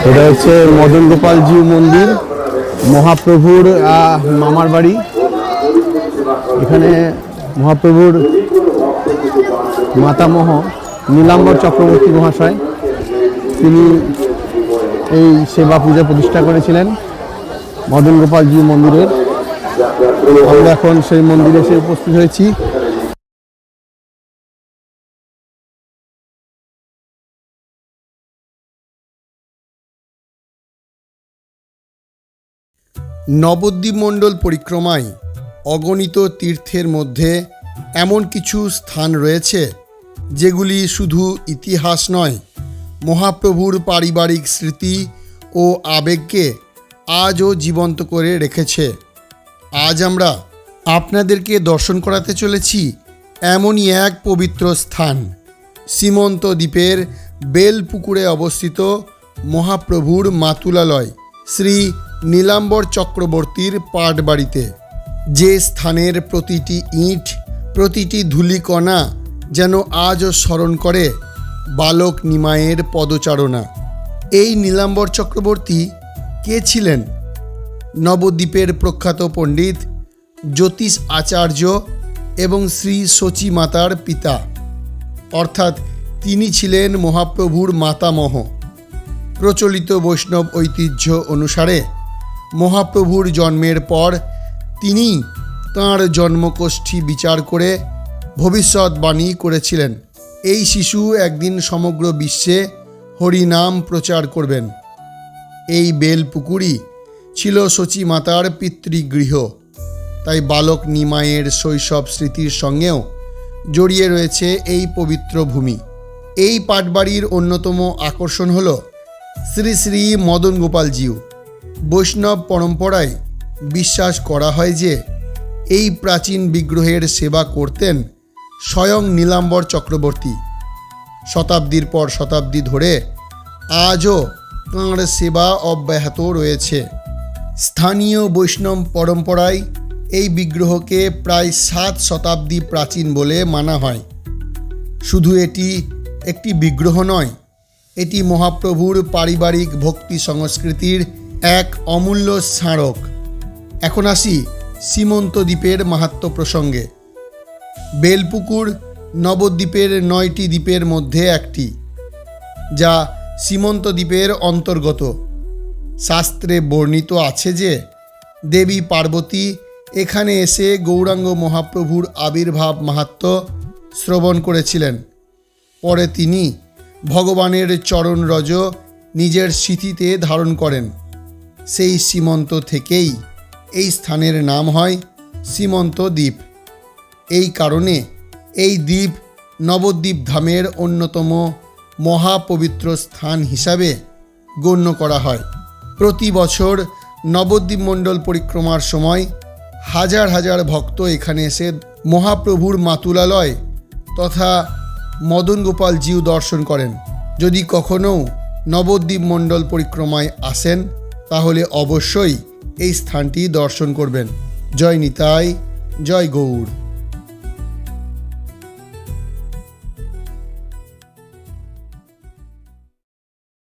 এটা হচ্ছে মদন গোপালজি মন্দির, মহাপ্রভুর মামার বাড়ি। এখানে মহাপ্রভুর মাতামহ নীলাম্বর চক্রবর্তী মহাশয় তিনি এই সেবা পূজা প্রতিষ্ঠা করেছিলেন মদন গোপালজি মন্দিরের। আমরা এখন সেই মন্দিরে এসে উপস্থিত হয়েছি। নবদ্বীপ মণ্ডল পরিক্রমায় অগণিত তীর্থের মধ্যে এমন কিছু স্থান রয়েছে যেগুলি শুধু ইতিহাস নয়, মহাপ্রভুর পারিবারিক স্মৃতি ও আবেগকে আজও জীবন্ত করে রেখেছে। আজ আমরা আপনাদেরকে দর্শন করাতে চলেছি এমনই এক পবিত্র স্থান, সীমন্ত দ্বীপের বেলপুকুরে অবস্থিত মহাপ্রভুর মাতুলালয় শ্রী নীলাম্বর চক্রবর্তীর পাটবাড়িতে, যে স্থানের প্রতিটি ইট, প্রতিটি ধূলিকণা যেন আজও স্মরণ করে বালক নিমাইয়ের পদচারণা। এই নীলাম্বর চক্রবর্তী কে ছিলেন? নবদ্বীপের প্রখ্যাত পণ্ডিত, জ্যোতিষ আচার্য এবং শ্রী শচী মাতার পিতা, অর্থাৎ তিনি ছিলেন মহাপ্রভুর মাতামহ। প্রচলিত বৈষ্ণব ঐতিহ্য অনুসারে মহাপ্রভুর জন্মের পর তিনি তাঁর জন্মকোষ্ঠী বিচার করে ভবিষ্যৎবাণী করেছিলেন, এই শিশু একদিন সমগ্র বিশ্বে হরিনাম প্রচার করবেন। এই বেলপুকুরই ছিল শচী মাতার পিতৃগৃহ, তাই বালক নিমাইয়ের শৈশব স্মৃতির সঙ্গেও জড়িয়ে রয়েছে এই পবিত্র ভূমি। এই পাটবাড়ির অন্যতম আকর্ষণ হল শ্রী শ্রী মদন গোপালজিউ। বৈষ্ণব পরম্পরায় বিশ্বাস করা হয় যে এই প্রাচীন বিগ্রহের সেবা করতেন স্বয়ং নীলাম্বর চক্রবর্তী। শতাব্দীর পর শতাব্দী ধরে আজও তাঁর সেবা অব্যাহত রয়েছে। স্থানীয় বৈষ্ণব পরম্পরায় এই বিগ্রহকে প্রায় 7 শতাব্দী প্রাচীন বলে মানা হয়। শুধু এটি একটি বিগ্রহ নয়, এটি মহাপ্রভুর পারিবারিক ভক্তি সংস্কৃতির এক অমূল্য স্মারক। এখন আসি সীমন্ত দ্বীপের মাহাত্ম্য প্রসঙ্গে। বেলপুকুর নবদ্বীপের 9টি দ্বীপের মধ্যে একটি, যা সীমন্ত দ্বীপের অন্তর্গত। শাস্ত্রে বর্ণিত আছে যে দেবী পার্বতী এখানে এসে গৌরাঙ্গ মহাপ্রভুর আবির্ভাব মাহাত্ম্য শ্রবণ করেছিলেন। পরে তিনি ভগবানের চরণ রজ নিজের সিঁথিতে ধারণ করেন। সেই সীমন্ত থেকেই এই স্থানের নাম হয় সীমন্ত দ্বীপ। এই কারণে এই দ্বীপ নবদ্বীপ ধামের অন্যতম মহাপবিত্র স্থান হিসাবে গণ্য করা হয়। প্রতি বছর নবদ্বীপ মণ্ডল পরিক্রমার সময় হাজার হাজার ভক্ত এখানে এসে মহাপ্রভুর মাতুলালয় তথা মদন গোপালজিউ দর্শন করেন। যদি কখনও নবদ্বীপ মণ্ডল পরিক্রমায় আসেন তাহলে অবশ্যই এই স্থানটি দর্শন করবেন। জয় নিতাই, জয় গৌর।